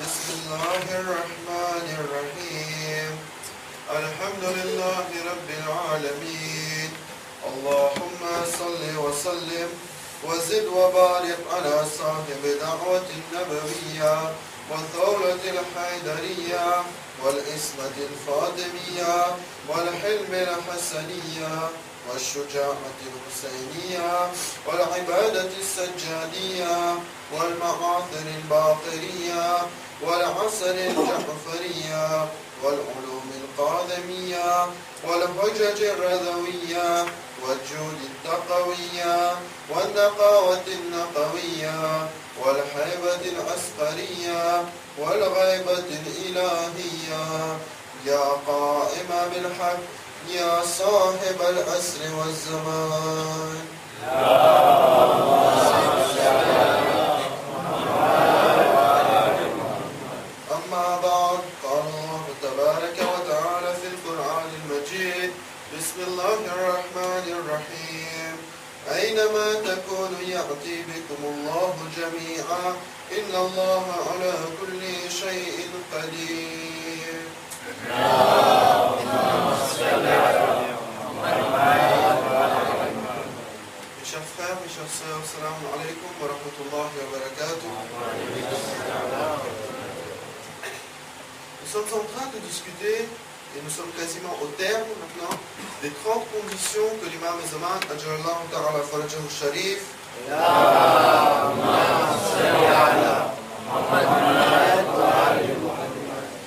بسم الله الرحمن الرحيم الحمد لله رب العالمين اللهم صل وسلم وزد وبارك على صاحب دعوة النبوية والثورة الحيدرية والإسمة الفاطمية والحلم الحسنية والشجاعة الحسينية والعبادة السجادية والمعاثر الباقرية والعسل الجعفرية والعلوم القاذمية والحجج الرذوية والجود التقوية والنقاوة النقوية والحيبة العسكرية والغيبة الإلهية يا قائم بالحق يا صاحب العصر والزمان أما بعد قال الله تبارك وتعالى في القرآن المجيد بسم الله الرحمن الرحيم أينما تكونوا يأتي بكم الله جميعا إن الله على كل شيء قدير Mes chers frères, mes chères sœurs, salam alaikum wa rahmatullahi wa barakatuh. Nous sommes en train de discuter, et nous sommes quasiment au terme maintenant, des 30 conditions que l'imam Zaman, Ajalallahu Ta'ala Farajahu Sharif,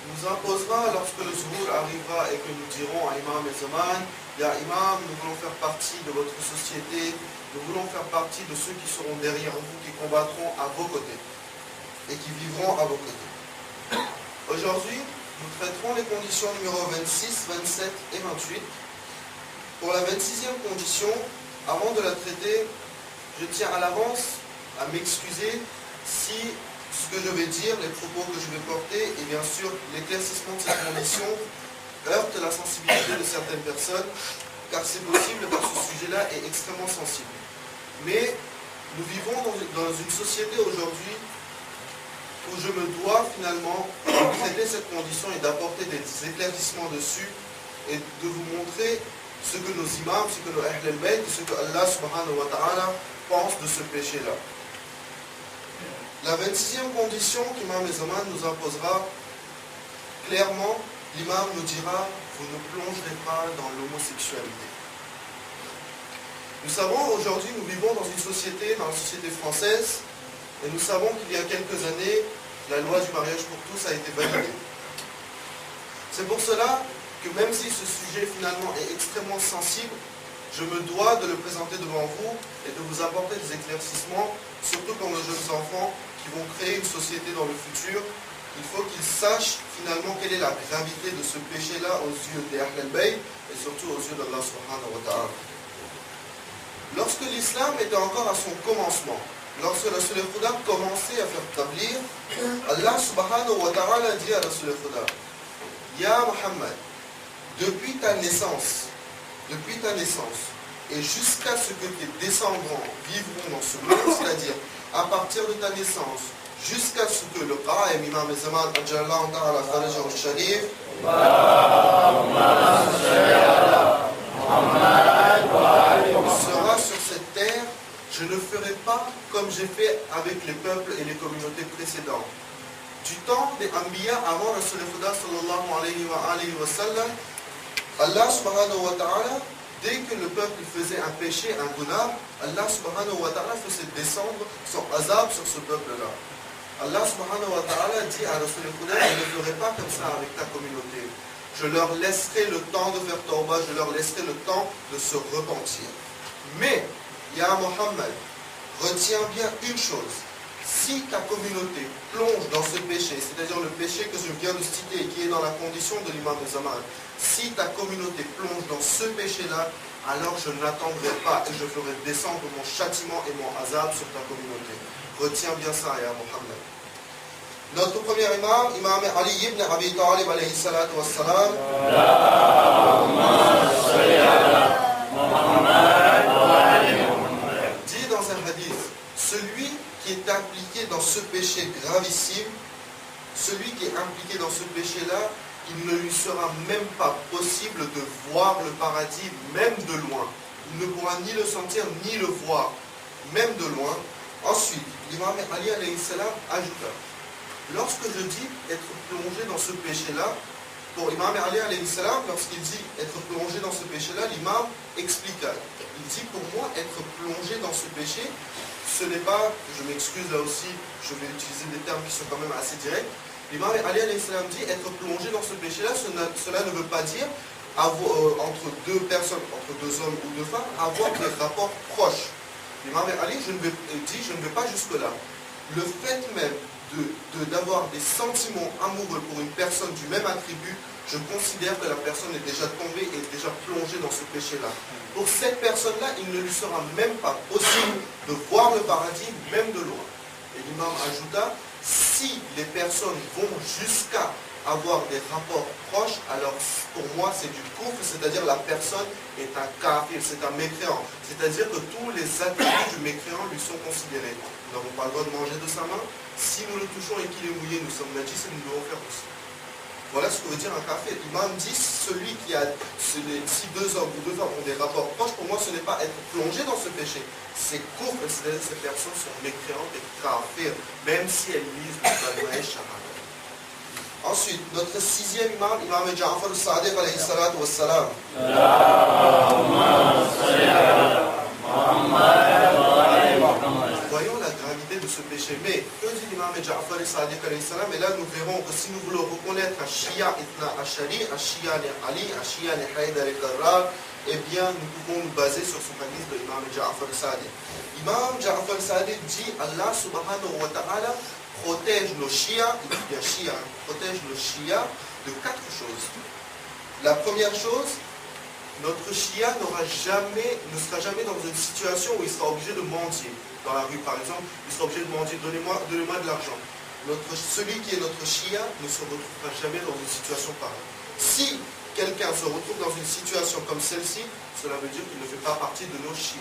nous imposera lorsque le Zuhur arrivera et que nous dirons à Imam Zaman, Ya Imam, nous voulons faire partie de votre société, nous voulons faire partie de ceux qui seront derrière vous, qui combattront à vos côtés et qui vivront à vos côtés. Aujourd'hui, nous traiterons les conditions numéro 26, 27 et 28. Pour la 26e condition, avant de la traiter, je tiens à l'avance à m'excuser si ce que je vais dire, les propos que je vais porter et bien sûr l'éclaircissement de cette condition heurte la sensibilité de certaines personnes, car c'est possible, car ce sujet-là est extrêmement sensible. Mais nous vivons dans une société aujourd'hui où je me dois finalement de traiter cette condition et d'apporter des éclaircissements dessus et de vous montrer ce que nos imams, ce que nos Ahl al-Bayt, ce que Allah subhanahu wa ta'ala pense de ce péché-là. La 26e condition qu'Imam Zaman nous imposera, clairement, l'imam nous dira, vous ne plongerez pas dans l'homosexualité. Nous savons aujourd'hui, nous vivons dans une société, dans la société française, et nous savons qu'il y a quelques années, la loi du mariage pour tous a été validée. C'est pour cela que même si ce sujet finalement est extrêmement sensible, je me dois de le présenter devant vous et de vous apporter des éclaircissements, surtout pour nos jeunes enfants qui vont créer une société dans le futur. Il faut qu'ils sachent finalement quelle est la gravité de ce péché-là aux yeux des Ahl al-Bayt et surtout aux yeux d'Allah subhanahu wa ta'ala. Lorsque l'islam était encore à son commencement, lorsque Rasul al-Khuda commençait à faire tablir, Allah subhanahu wa ta'ala dit à Rasul al-Khuda, Ya Muhammad, depuis ta naissance, et jusqu'à ce que tes descendants vivront dans ce monde, c'est-à-dire à partir de ta naissance, jusqu'à ce que le Qa'im, Imam Zaman, Ajallahu Ta'ala Farajahu Sharif, sera sur cette terre, je ne ferai pas comme j'ai fait avec les peuples et les communautés précédentes. Du temps des Anbiya avant Rasul al-Khuda sallallahu alayhi wa sallam, Allah subhanahu wa ta'ala, dès que le peuple faisait un péché, un guna, Allah subhanahu wa ta'ala faisait descendre son azab sur ce peuple-là. Allah subhanahu wa ta'ala dit à Rasul al-Khuda, je ne ferai pas comme ça avec ta communauté. Je leur laisserai le temps de faire tawbah, je leur laisserai le temps de se repentir. Mais, Ya Muhammad, retiens bien une chose. Si ta communauté plonge dans ce péché, c'est-à-dire le péché que je viens de citer et qui est dans la condition de l'imam de Zaman, si ta communauté plonge dans ce péché-là, alors je n'attendrai pas et je ferai descendre mon châtiment et mon azab sur ta communauté. Retiens bien ça, Ya Muhammad. Notre premier imam, Imam Ali ibn Abi Talib alayhi salatu wassalam, dit dans un hadith, celui qui est impliqué dans ce péché gravissime celui qui est impliqué dans ce péché-là, il ne lui sera même pas possible de voir le paradis, même de loin. Il ne pourra ni le sentir, ni le voir, même de loin. Ensuite, l'imam Ali alayhi salam ajouta, lorsque je dis être plongé dans ce péché-là, pour l'imam Ali alayhi salam, lorsqu'il dit être plongé dans ce péché-là, l'imam expliqua. Il dit, pour moi, être plongé dans ce péché, ce n'est pas, je m'excuse là aussi, je vais utiliser des termes qui sont quand même assez directs. L'imam Ali alayhi salam dit, être plongé dans ce péché-là, cela ne veut pas dire entre deux personnes, entre deux hommes ou deux femmes, avoir des rapports proches. L'imam Ali je ne vais pas jusque-là. Le fait même d'avoir des sentiments amoureux pour une personne du même attribut, je considère que la personne est déjà tombée et déjà plongée dans ce péché-là. Pour cette personne-là, il ne lui sera même pas possible de voir le paradis, même de loin. Et l'imam ajouta, si les personnes vont jusqu'à avoir des rapports proches, alors pour moi c'est du kufr, c'est-à-dire la personne est un kafir, c'est un mécréant. C'est-à-dire que tous les attributs du mécréant lui sont considérés. Nous n'avons pas le droit de manger de sa main. Si nous le touchons et qu'il est mouillé, nous sommes najis et nous devons faire aussi. Voilà ce que veut dire un kafir. L'imam dit, celui qui a, si deux hommes ou deux femmes ont des rapports proches, pour moi ce n'est pas être plongé dans ce péché. C'est kufr, c'est-à-dire que ces personnes sont mécréantes et kafir, même si elles lisent le Qur'an shahada. Ensuite, notre sixième imam, Imam Ja'far al-Sadiq alayhi salatu wa salam. Voyons la gravité de ce péché. Mais, que dit l'imam Ja'far al-Sadiq alayhi salam? Et là, nous verrons que si nous voulons reconnaître un Shia Itna Ashari, un Shia ni Ali, un Shia ni Haïdar al-Karrar, eh bien, nous pouvons nous baser sur ce hadith de l'imam Ja'far al-Sadiq. Imam Ja'far al-Sadiq dit, Allah subhanahu wa ta'ala protège nos chiites, protège nos chiites de quatre choses. La première chose, notre chia ne sera jamais dans une situation où il sera obligé de mendier. Dans la rue, par exemple, il sera obligé de mendier, donnez-moi de l'argent. Celui qui est notre chia ne se retrouvera jamais dans une situation pareille. Si quelqu'un se retrouve dans une situation comme celle-ci, cela veut dire qu'il ne fait pas partie de nos chiites.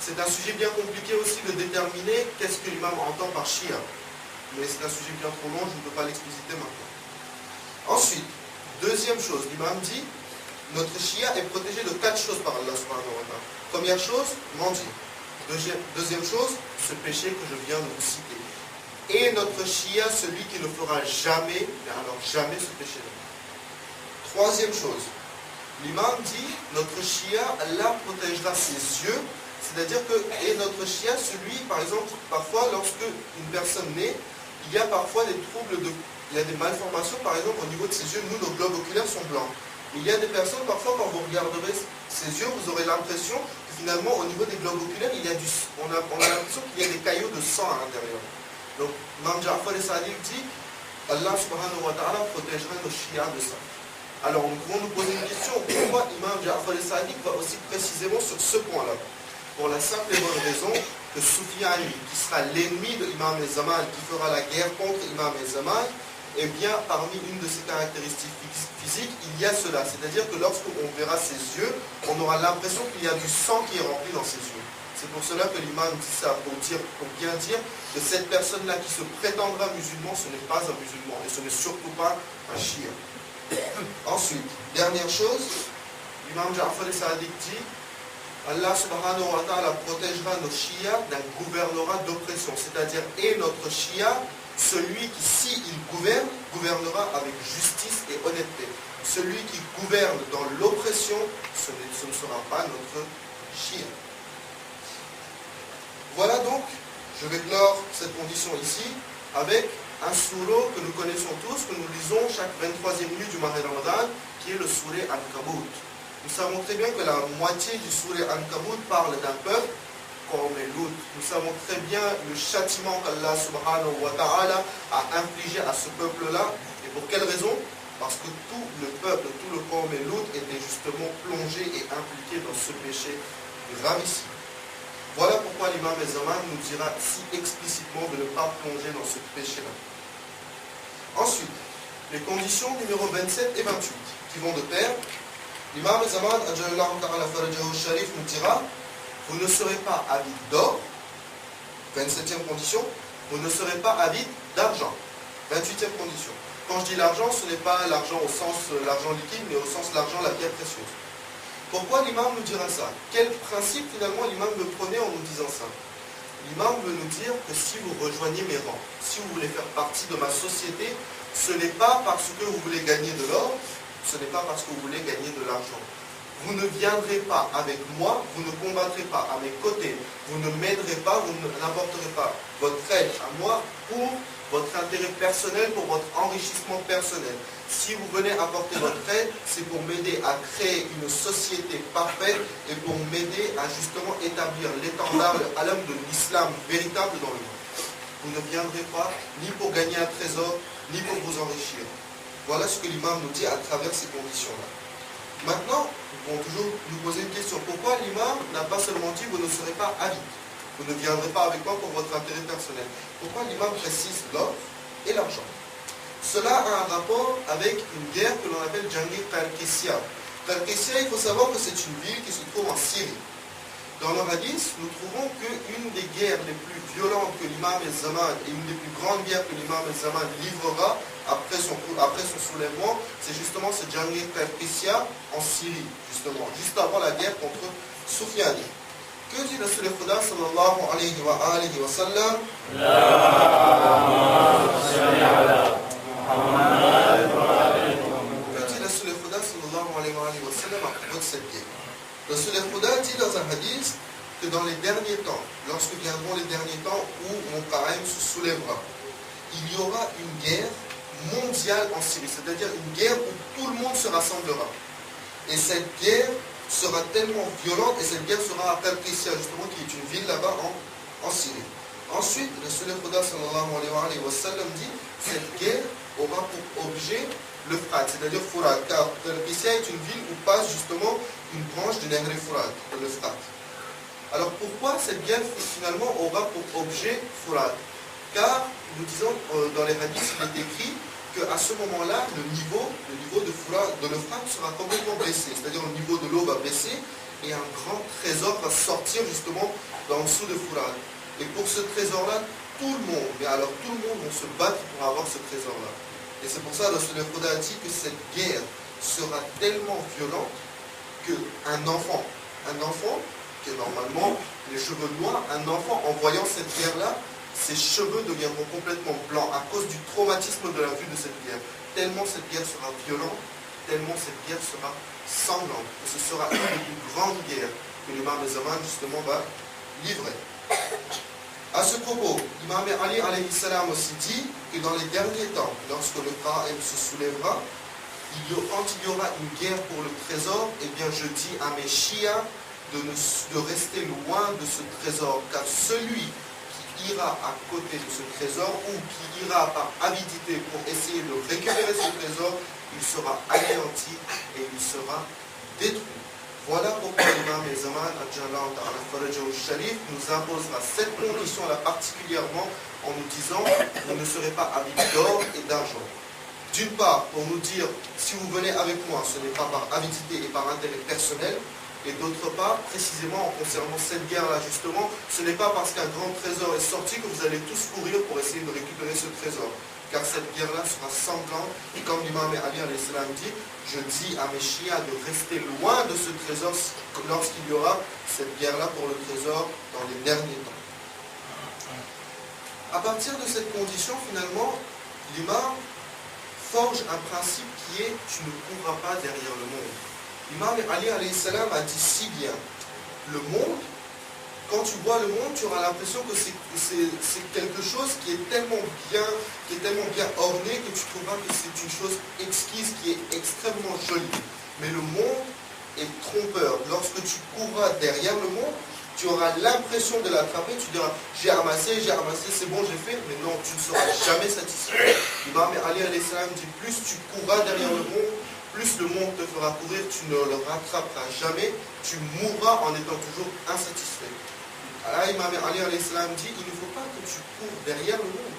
C'est un sujet bien compliqué aussi de déterminer qu'est-ce que l'imam entend par chia. Mais c'est un sujet bien trop long, je ne peux pas l'expliciter maintenant. Ensuite, deuxième chose, l'imam dit, notre chia est protégé de quatre choses par Allah subhanahu wa ta'ala. Première chose, mendier. Deuxième chose, ce péché que je viens de vous citer. Et notre chia, celui qui ne fera jamais, mais alors jamais ce péché-là. Troisième chose, l'imam dit, notre chia, Allah protégera ses yeux, c'est-à-dire que, et notre chia, celui, par exemple, parfois lorsque une personne naît, il y a parfois des troubles, il y a des malformations, par exemple, au niveau de ses yeux. Nous, nos globes oculaires sont blancs. Il y a des personnes, parfois, quand vous regarderez ses yeux, vous aurez l'impression que finalement, au niveau des globes oculaires, on a l'impression qu'il y a des caillots de sang à l'intérieur. Donc, Imam Ja'far al-Sadiq dit, Allah subhanahu wa ta'ala protégera nos chiites de ça. Alors, nous pouvons nous poser une question, pourquoi Imam Ja'far al-Sadiq va aussi précisément sur ce point-là? Pour la simple et bonne raison que Sufyan, qui sera l'ennemi de Imam al-Zaman, qui fera la guerre contre Imam al-Zaman, eh bien, parmi une de ses caractéristiques physiques, il y a cela. C'est-à-dire que lorsqu'on verra ses yeux, on aura l'impression qu'il y a du sang qui est rempli dans ses yeux. C'est pour cela que l'imam dit ça, pour bien dire que cette personne-là qui se prétendra musulman, ce n'est pas un musulman, et ce n'est surtout pas un chia. Ensuite, dernière chose, l'imam Ja'far al-Sadiq dit, Allah subhanahu wa ta'ala protégera nos chiites d'un gouvernorat d'oppression, c'est-à-dire, et notre chia, celui qui, s'il gouverne, gouvernera avec justice et honnêteté. Celui qui gouverne dans l'oppression, ce ne sera pas notre chia. Voilà donc, je vais clore cette condition ici, avec un souro que nous connaissons tous, que nous lisons chaque 23e minute du mois de Ramadan, qui est le souré Al-Kabut. Nous savons très bien que la moitié du souré Al-Kabut parle d'un peuple comme Lut. Nous savons très bien le châtiment qu'Allah subhanahu wa ta'ala a infligé à ce peuple-là. Et pour quelle raison? Parce que tout le peuple, tout le Qawm Lut était justement plongé et impliqué dans ce péché gravissime. Voilà pourquoi l'imam al-Zaman nous dira si explicitement de ne pas plonger dans ce péché-là. Ensuite, les conditions numéro 27 et 28 qui vont de pair. L'imam al-Zaman, nous dira, vous ne serez pas avide d'or, 27e condition, vous ne serez pas avide d'argent. 28e condition. Quand je dis l'argent, ce n'est pas l'argent au sens l'argent liquide, mais au sens l'argent, la pierre précieuse. Pourquoi l'imam nous dira ça? Quel principe finalement l'imam me prenait en nous disant ça? L'imam veut nous dire que si vous rejoignez mes rangs, si vous voulez faire partie de ma société, ce n'est pas parce que vous voulez gagner de l'or, ce n'est pas parce que vous voulez gagner de l'argent. Vous ne viendrez pas avec moi, vous ne combattrez pas à mes côtés, vous ne m'aiderez pas, vous n'apporterez pas votre aide à moi pour votre intérêt personnel, pour votre enrichissement personnel. Si vous venez apporter votre aide, c'est pour m'aider à créer une société parfaite et pour m'aider à justement établir l'étendard à l'homme de l'islam véritable dans le monde. Vous ne viendrez pas ni pour gagner un trésor, ni pour vous enrichir. Voilà ce que l'imam nous dit à travers ces conditions-là. Maintenant, nous pouvons toujours nous poser une question. Pourquoi l'imam n'a pas seulement dit vous ne serez pas avide? Vous ne viendrez pas avec moi pour votre intérêt personnel. Pourquoi l'imam précise l'or et l'argent? Cela a un rapport avec une guerre que l'on appelle Jangir Tarkissia. Tarkissia, il faut savoir que c'est une ville qui se trouve en Syrie. Dans le hadith, nous trouvons qu'une des guerres les plus violentes que l'imam al-Zaman et une des plus grandes guerres que l'imam al-Zaman livrera après son soulèvement, c'est justement ce Jangir Tarkissia en Syrie, justement, juste avant la guerre contre Soufiane. Que dit le Rasul Khuda sallallahu alayhi wa sallam? Que dit le Rasul Khuda sallallahu alayhi wa sallam à propos de cette guerre? Le Rasul Khuda dit dans un hadith que dans les derniers temps, lorsque viendront les derniers temps où mon Qa'im se soulèvera, il y aura une guerre mondiale en Syrie, c'est-à-dire une guerre où tout le monde se rassemblera. Et cette guerre sera tellement violente, et cette guerre sera à Tarkissia, justement, qui est une ville là-bas en Syrie. Ensuite, le Rasul Khuda sallallahu alayhi wa sallam dit cette guerre aura pour objet le Frat, c'est-à-dire Furat, car Tarkissia est une ville où passe justement une branche de Nahr Furat, le Frat. Alors pourquoi cette guerre finalement aura pour objet Furat? Car nous disons dans les hadiths, il est écrit qu'à ce moment-là, le niveau de l'Euphrate sera complètement baissé, c'est-à-dire le niveau de l'eau va baisser et un grand trésor va sortir justement en dessous de Furat. Et pour ce trésor-là, tout le monde va se battre pour avoir ce trésor-là. Et c'est pour ça que le Khuda a dit que cette guerre sera tellement violente qu'un enfant qui a normalement les cheveux noirs, un enfant en voyant cette guerre-là, ses cheveux deviendront complètement blancs à cause du traumatisme de la vue de cette guerre. Tellement cette guerre sera violente, tellement cette guerre sera sanglante. Et ce sera une des plus grandes guerres que l'imam al-Zaman justement va livrer. À ce propos, l'imam Ali alayhi salam aussi dit que dans les derniers temps, lorsque le Qa'im se soulèvera, quand il y aura une guerre pour le trésor, eh bien je dis à mes chiites de rester loin de ce trésor, car celui ira à côté de ce trésor ou qui ira par avidité pour essayer de récupérer ce trésor, il sera anéanti et il sera détruit. Voilà pourquoi l'imam al-Zaman al-Sharif nous imposera cette condition-là particulièrement en nous disant vous ne serez pas avide d'or et d'argent. D'une part, pour nous dire si vous venez avec moi, ce n'est pas par avidité et par intérêt personnel. Et d'autre part, précisément en concernant cette guerre-là, justement, ce n'est pas parce qu'un grand trésor est sorti que vous allez tous courir pour essayer de récupérer ce trésor. Car cette guerre-là sera sanglante. Et comme l'imam Ali alayhi salam dit, je dis à mes chiites de rester loin de ce trésor lorsqu'il y aura cette guerre-là pour le trésor dans les derniers temps. À partir de cette condition, finalement, l'imam forge un principe qui est « tu ne courras pas derrière le monde ». L'imam Ali alayhi salam a dit si bien, le monde, quand tu vois le monde, tu auras l'impression que c'est quelque chose qui est tellement bien orné que tu trouveras que c'est une chose exquise, qui est extrêmement jolie. Mais le monde est trompeur. Lorsque tu courras derrière le monde, tu auras l'impression de l'attraper, tu diras j'ai ramassé, c'est bon, j'ai fait, mais non, tu ne seras jamais satisfait. L'imam Ali alayhi salam dit plus tu courras derrière le monde, plus le monde te fera courir, tu ne le rattraperas jamais, tu mourras en étant toujours insatisfait. Alors, Imam Ali alayhi salam dit, il ne faut pas que tu cours derrière le monde.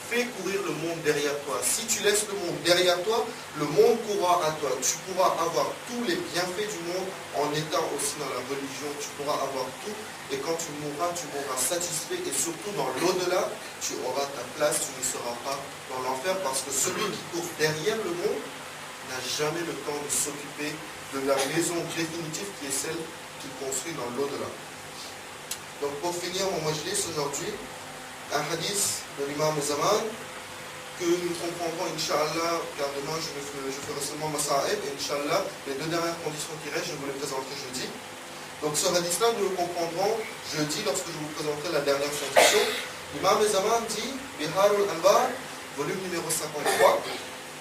fais courir le monde derrière toi. Si tu laisses le monde derrière toi, le monde courra à toi. Tu pourras avoir tous les bienfaits du monde en étant aussi dans la religion. Tu pourras avoir tout. Et quand tu mourras satisfait. Et surtout dans l'au-delà, tu auras ta place. Tu ne seras pas dans l'enfer. Parce que celui qui court derrière le monde n'a jamais le temps de s'occuper de la maison définitive qui est celle qu'il construit dans l'au-delà. Donc pour finir mon majlis aujourd'hui, un hadith de l'imam Zaman que nous comprendrons, Inch'Allah, car demain je ferai seulement Masa'ib, et Inch'Allah, les deux dernières conditions qui restent, je vous les présenterai jeudi. Donc ce hadith-là, nous le comprendrons jeudi lorsque je vous présenterai la dernière condition. L'imam Zaman dit, Biharul Anbar, volume numéro 53,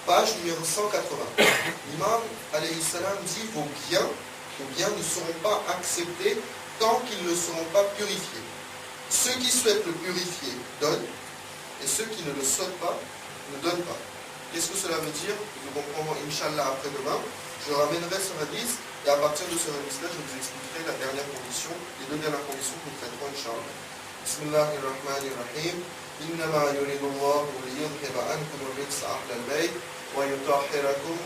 page numéro 180. L'imam, alayhi salam, dit, vos biens ne seront pas acceptés tant qu'ils ne seront pas purifiés. Ceux qui souhaitent le purifier donnent, et ceux qui ne le souhaitent pas ne donnent pas. Qu'est-ce que cela veut dire? Nous comprendrons Inch'Allah après-demain. Je ramènerai ce hadith, et à partir de ce hadith-là, je vous expliquerai la dernière condition, les deux dernières conditions que nous traiterons Inch'Allah. Bismillahirrahmanirrahim. Innama yuridullahu liyudhiba ankum ar-rijsa ahla al-bayt wa yutahhirakum